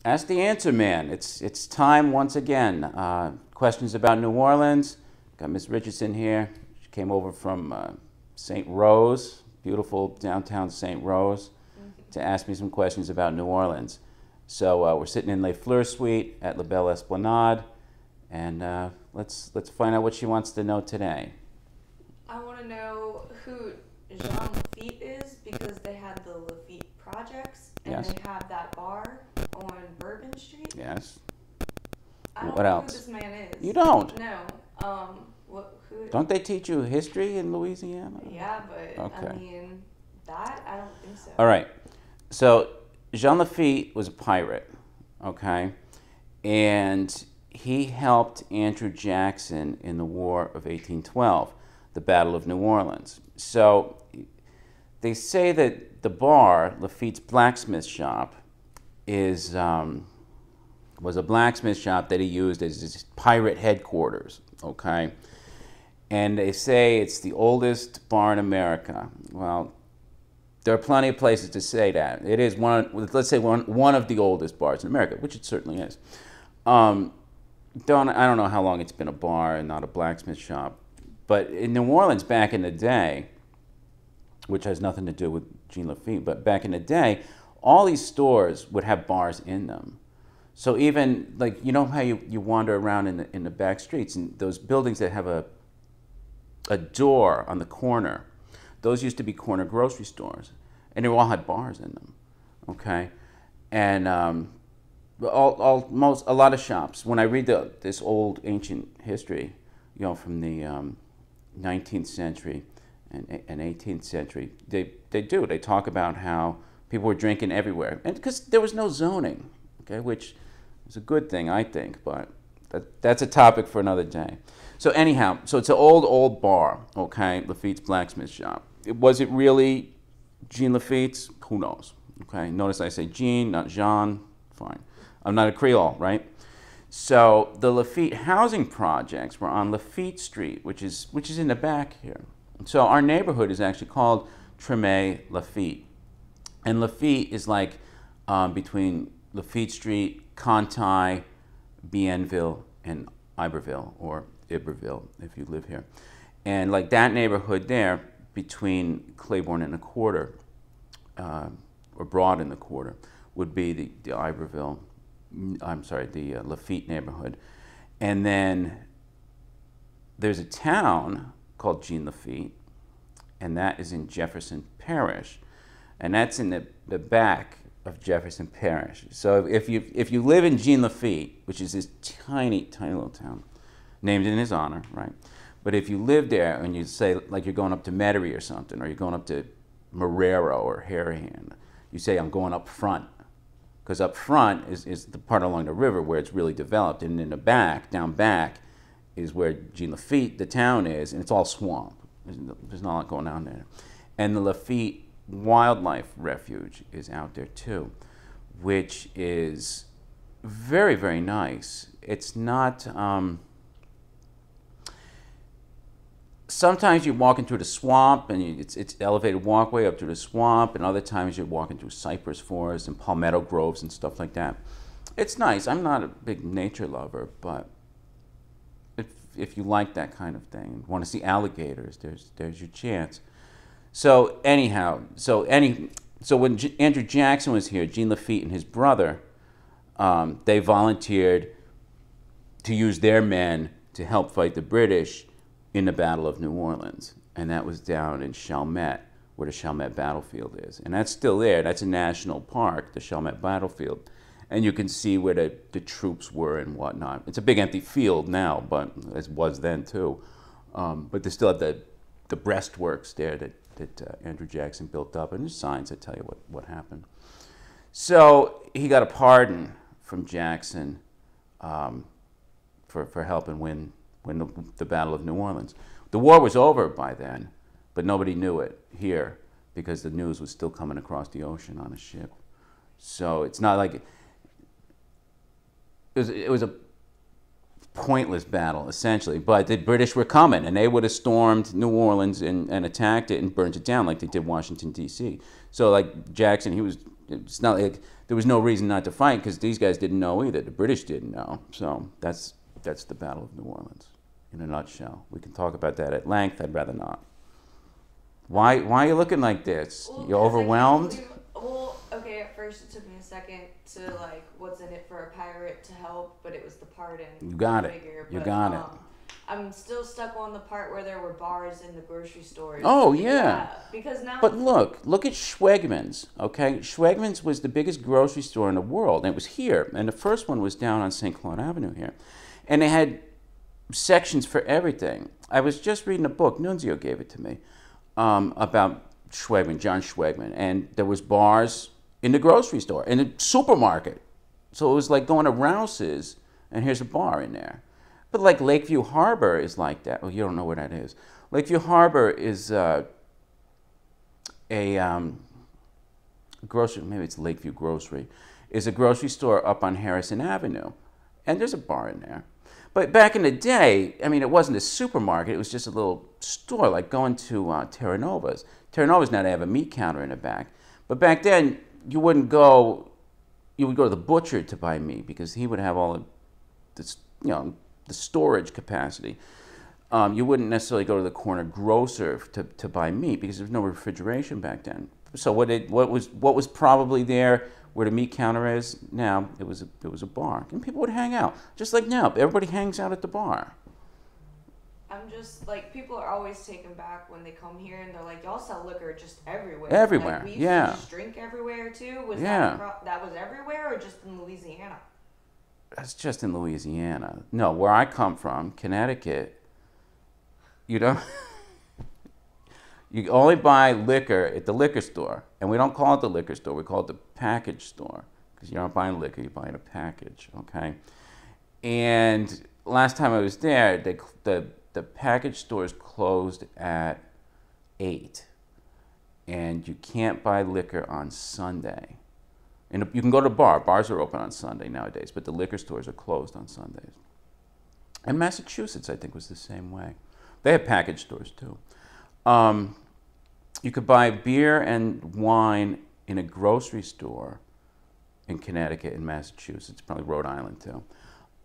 Ask the Answer Man. It's time once again. Questions about New Orleans. Got Miss Richardson here. She came over from St. Rose, beautiful downtown St. Rose, to ask me some questions about New Orleans. So we're sitting in Les Fleurs Suite at La Belle Esplanade, and let's find out what she wants to know today. I want to know who Jean Lafitte is, because they had the Lafitte projects, and Yes. they have that bar on Bourbon Street. Yes. I don't What know else? who this man is. You don't? No. Who? Don't they teach you history in Louisiana? Yeah, but Okay. I mean, that I don't think so. All right. So Jean Lafitte was a pirate, okay? And he helped Andrew Jackson in the War of 1812, the Battle of New Orleans. So they say that the bar, Lafitte's blacksmith shop, was a blacksmith shop that he used as his pirate headquarters, okay? And they say it's the oldest bar in America. Well, there are plenty of places to say that. It is let's say one of the oldest bars in America, which it certainly is. I don't know how long it's been a bar and not a blacksmith shop. But in New Orleans back in the day, which has nothing to do with Jean Lafitte, but back in the day, all these stores would have bars in them. So even, like, you know how you wander around in the back streets, and those buildings that have a door on the corner, those used to be corner grocery stores, and they all had bars in them, okay? And a lot of shops, when I read this old ancient history, you know, from the 19th century and 18th century, they talk about how people were drinking everywhere, and because there was no zoning, okay, which is a good thing, I think, but that's a topic for another day. So anyhow, so it's an old bar, okay, Lafitte's blacksmith shop. Was it really Jean Lafitte's? Who knows, okay? Notice I say Jean, not Jean, fine. I'm not a Creole, right? So the Lafitte housing projects were on Lafitte Street, which is in the back here. So our neighborhood is actually called Treme Lafitte. And Lafitte is like between Lafitte Street, Conti, Bienville, and Iberville, or Iberville, if you live here. And like that neighborhood there, between Claiborne and the Quarter, or Broad and the Quarter, would be the Iberville, the Lafitte neighborhood. And then there's a town called Jean Lafitte, and that is in Jefferson Parish. And that's in the back of Jefferson Parish. So if you live in Jean Lafitte, which is this tiny little town, named in his honor, right? But if you live there and you say, like, you're going up to Metairie or something, or you're going up to Marrero or Harahan, you say, I'm going up front. Because up front is the part along the river where it's really developed. And in the back, down back, is where Jean Lafitte, the town, is, and it's all swamp. There's not a lot going on there. And the Lafitte Wildlife Refuge is out there too, which is very, very nice. It's not... sometimes you're walking through the swamp, and it's elevated walkway up through the swamp, and other times you're walking through cypress forests and palmetto groves and stuff like that. It's nice. I'm not a big nature lover, but if you like that kind of thing, want to see alligators, there's your chance. So anyhow, so when Andrew Jackson was here, Jean Lafitte and his brother, they volunteered to use their men to help fight the British in the Battle of New Orleans, and that was down in Chalmette, where the Chalmette battlefield is, and that's still there. That's a national park, the Chalmette battlefield, and you can see where the troops were and whatnot. It's a big empty field now, but it was then too. But they still have the breastworks there that Andrew Jackson built up, and there's signs that tell you what happened. So he got a pardon from Jackson for helping win the Battle of New Orleans. The war was over by then, but nobody knew it here because the news was still coming across the ocean on a ship. So it's not like it was a pointless battle, essentially, but the British were coming, and they would have stormed New Orleans and attacked it and burnt it down like they did Washington, D.C. So like Jackson, he was it's not like there was no reason not to fight because these guys didn't know either. The British didn't know. So that's the Battle of New Orleans in a nutshell. We can talk about that at length. I'd rather not. Why are you looking like this? Well, You're overwhelmed? Well, okay, at first it took me a second to, like, what's in it for a pirate to help, but it was the pardon. You got it. You got it. I'm still stuck on the part where there were bars in the grocery stores. Oh, yeah. Because now... But look at Schwegmann's, okay? Schwegmann's was the biggest grocery store in the world, and it was here. And the first one was down on St. Claude Avenue here. And they had sections for everything. I was just reading a book, Nunzio gave it to me, about Schwegmann, John Schwegmann. And there was bars in the grocery store, in the supermarket. So it was like going to Rouse's, and here's a bar in there. But like Lakeview Harbor is like that. Oh, you don't know where that is. Lakeview Harbor is a grocery, maybe it's Lakeview Grocery, is a grocery store up on Harrison Avenue. And there's a bar in there. But back in the day, I mean, it wasn't a supermarket. It was just a little store, like going to Terra Nova's. Terra Nova's now, they have a meat counter in the back. But back then, you would go to the butcher to buy meat because he would have all of this, the storage capacity. You wouldn't necessarily go to the corner grocer to buy meat because there was no refrigeration back then. So what was probably there where the meat counter is now, it was a bar, and people would hang out just like now. Everybody hangs out at the bar. I'm just like, people are always taken back when they come here and they're like, y'all sell liquor just everywhere. Everywhere, like, we yeah. Just drink everywhere too. Was yeah. that was everywhere or just in Louisiana? That's just in Louisiana. No, where I come from, Connecticut, you don't. You only buy liquor at the liquor store. And we don't call it the liquor store, we call it the package store. Because you're not buying liquor, you're buying a package, okay? And last time I was there, the package stores closed at 8. And you can't buy liquor on Sunday. And you can go to a bar. Bars are open on Sunday nowadays, but the liquor stores are closed on Sundays. And Massachusetts, I think, was the same way. They have package stores, too. You could buy beer and wine in a grocery store in Connecticut and Massachusetts, probably Rhode Island, too,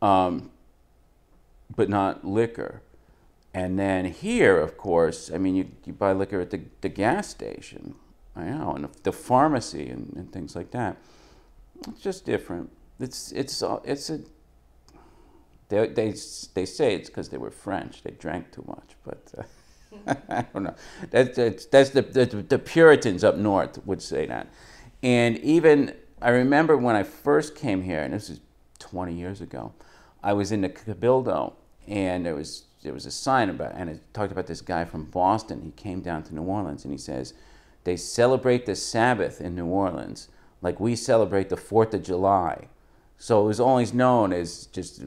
but not liquor. And then here, of course, I mean, you buy liquor at the gas station, I know, and the pharmacy and things like that. It's just different. They say it's because they were French. They drank too much, but I don't know. That's the Puritans up north would say that. And even I remember when I first came here, and this is 20 years ago, I was in the Cabildo, and there was a sign about, and it talked about this guy from Boston. He came down to New Orleans, and he says, they celebrate the Sabbath in New Orleans like we celebrate the 4th of July. So it was always known as just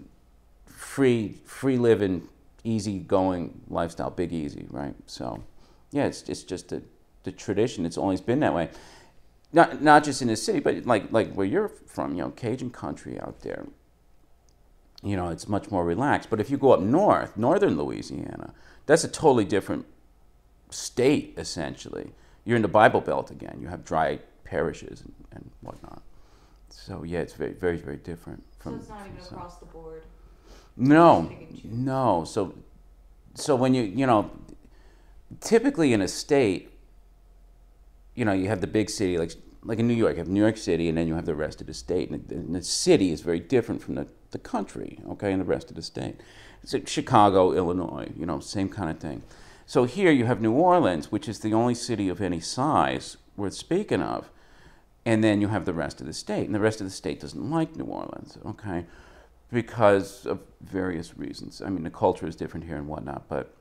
free living, easy going lifestyle, big easy, right? So yeah, it's just the tradition. It's always been that way. Not just in the city, but like where you're from, Cajun country out there. It's much more relaxed. But if you go up north, northern Louisiana, that's a totally different state, essentially. You're in the Bible Belt again. You have dry parishes and whatnot. So yeah, it's very, very, very different. So it's not even across the board? No. So when typically in a state, you have the big city, like in New York, you have New York City, and then you have the rest of the state. And the city is very different from the country, okay, and the rest of the state. It's like Chicago, Illinois, same kind of thing. So here you have New Orleans, which is the only city of any size worth speaking of, and then you have the rest of the state. And the rest of the state doesn't like New Orleans, okay, because of various reasons. I mean, the culture is different here and whatnot, but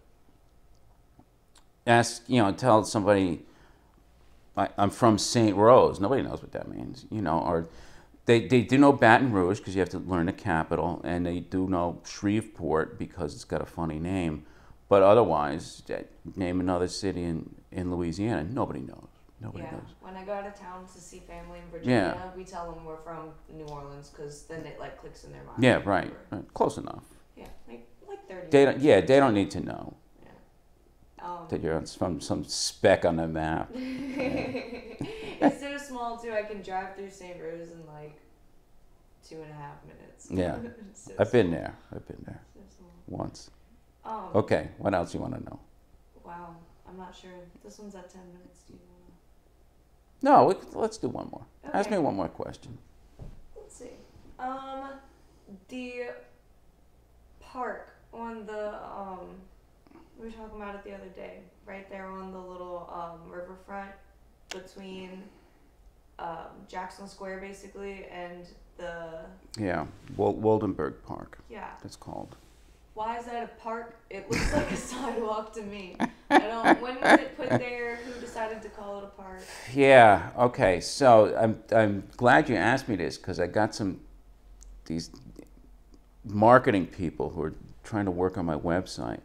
tell somebody, I'm from St. Rose. Nobody knows what that means, or they do know Baton Rouge because you have to learn the capital, and they do know Shreveport because it's got a funny name. But otherwise, name another city in Louisiana, nobody knows. Nobody knows. When I go out of town to see family in Virginia, we tell them we're from New Orleans because then it clicks in their mind. Yeah, right. Close enough. Yeah, like 30 they don't need to know. That you're from some speck on the map. It It's so small too. I can drive through St. Rose in like 2.5 minutes. Yeah, It's so I've been small. there. I've been there So small. once. Um. Okay, what else you want to know? Wow. I'm not sure. This one's at 10 minutes. Do you wanna? No, let's do one more. Okay. Ask me one more question. Let's see. The park on the we were talking about it the other day, right there on the little riverfront between Jackson Square basically and the Yeah, Waldenberg Park, yeah. it's called. Why is that a park? It looks like a sidewalk to me. I don't. When was it put there? Who decided to call it a park? Yeah, okay, so I'm glad you asked me this because I got these marketing people who are trying to work on my website.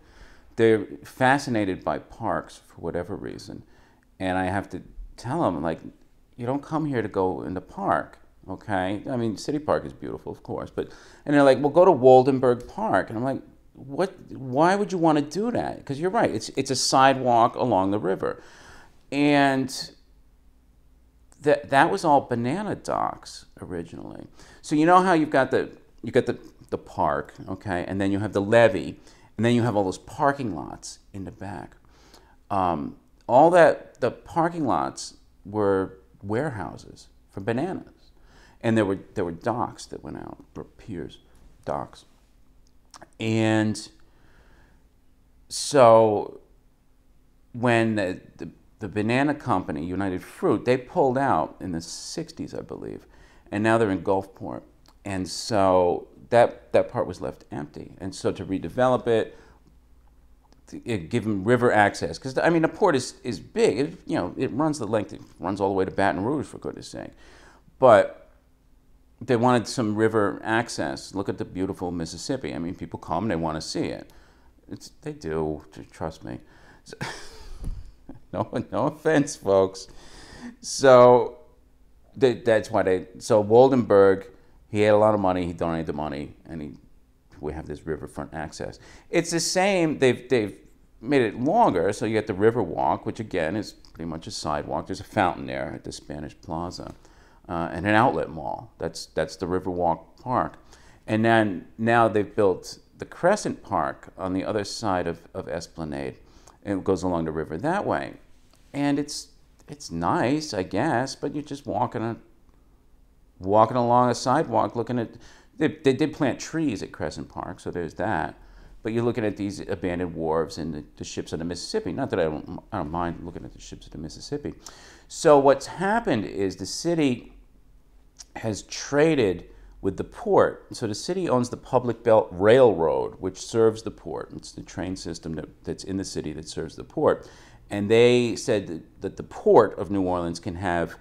They're fascinated by parks for whatever reason, and I have to tell them, like, you don't come here to go in the park, okay? I mean, City Park is beautiful, of course, and they're like, well, go to Waldenberg Park, and I'm like, what? Why would you want to do that? Because you're right, it's a sidewalk along the river, and that was all banana docks originally. So you know how you got the park, okay, and then you have the levee, and then you have all those parking lots in the back. All the parking lots were warehouses for bananas, and there were docks that went out, or piers, docks, and so when the banana company, United Fruit, they pulled out in the 60s, I believe, and now they're in Gulfport. And so that part was left empty. And so to redevelop it, give them river access, because I mean the port is big. It runs the length, it runs all the way to Baton Rouge, for goodness sake. But they wanted some river access. Look at the beautiful Mississippi. I mean, people come, they want to see it. They do, trust me. No offense, folks. So that's why so Waldenberg, he had a lot of money, he donated the money, and we have this riverfront access. It's the same, they've made it longer, so you get the River Walk, which again is pretty much a sidewalk. There's a fountain there at the Spanish Plaza, and an outlet mall. That's the River Walk Park. And then now they've built the Crescent Park on the other side of Esplanade, and it goes along the river that way. And it's nice, I guess, but you're just walking along a sidewalk looking at, they did plant trees at Crescent Park, so there's that. But you're looking at these abandoned wharves and the ships of the Mississippi. Not that I don't mind looking at the ships of the Mississippi. So what's happened is the city has traded with the port. So the city owns the Public Belt Railroad, which serves the port. It's the train system that's in the city that serves the port. And they said that the port of New Orleans can have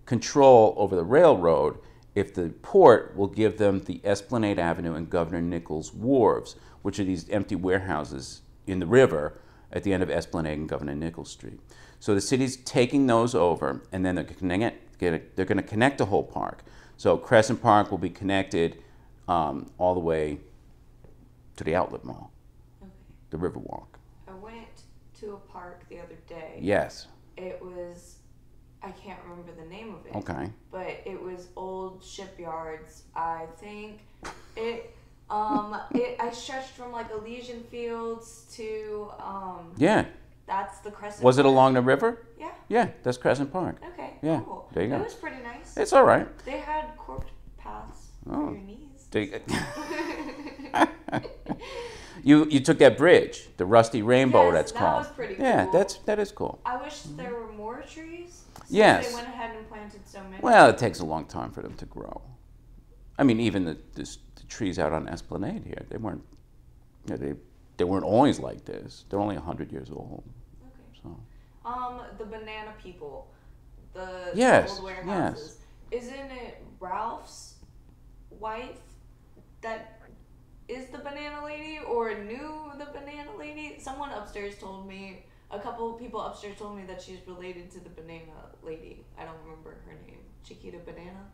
control over the railroad if the port will give them the Esplanade Avenue and Governor Nichols wharves, which are these empty warehouses in the river at the end of Esplanade and Governor Nichols Street. So the city's taking those over, and then they're going to connect the whole park. So Crescent Park will be connected all the way to the outlet mall, Okay. the Riverwalk. I went to a park the other day. Yes. It was, I can't remember the name of it. Okay. But it was old shipyards. I think it. I stretched from like Elysian Fields to. Yeah. That's the Crescent. Was it Park. along the river? Yeah. Yeah, that's Crescent Park. Okay. Yeah. Cool. There you go. It was pretty nice. It's all right. They had corked paths for your knees. You took that bridge, the Rusty Rainbow, Yes, that's called. That was pretty cool. Yeah, that is cool. I wish there were more trees. Yes. They went ahead and planted so many. Well, it takes a long time for them to grow. I mean, even the trees out on Esplanade here, they weren't always like this. They're only 100 years old. Okay. So. The banana people, the old warehouses. Yes. Isn't it Ralph's wife that is the banana lady, or knew the banana lady? Someone upstairs told me. A couple people upstairs told me that she's related to the banana lady. I don't remember her name. Chiquita Banana?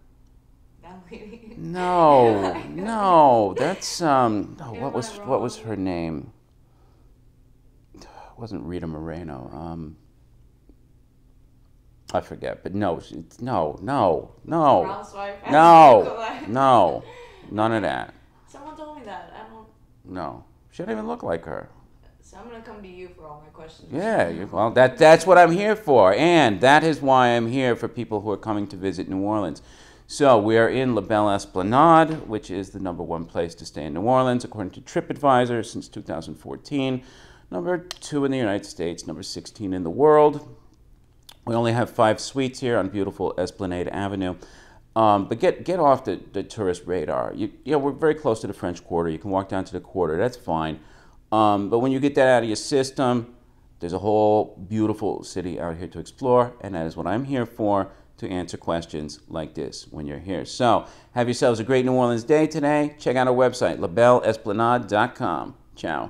That lady? No, that's what was her name? It wasn't Rita Moreno. I forget, but no, no, Ralph's wife has no, lookalike. no, none of that. Someone told me that. I don't. No, she didn't even look like her. So I'm gonna come to you for all my questions. Yeah, well, that's what I'm here for, and that is why I'm here for people who are coming to visit New Orleans. So we are in La Belle Esplanade, which is the #1 place to stay in New Orleans, according to TripAdvisor since 2014. #2 in the United States, #16 in the world. We only have 5 suites here on beautiful Esplanade Avenue. But get off the tourist radar. We're very close to the French Quarter. You can walk down to the Quarter. That's fine. But when you get that out of your system, there's a whole beautiful city out here to explore, and that is what I'm here for, to answer questions like this when you're here. So have yourselves a great New Orleans day today. Check out our website, labelleesplanade.com. Ciao.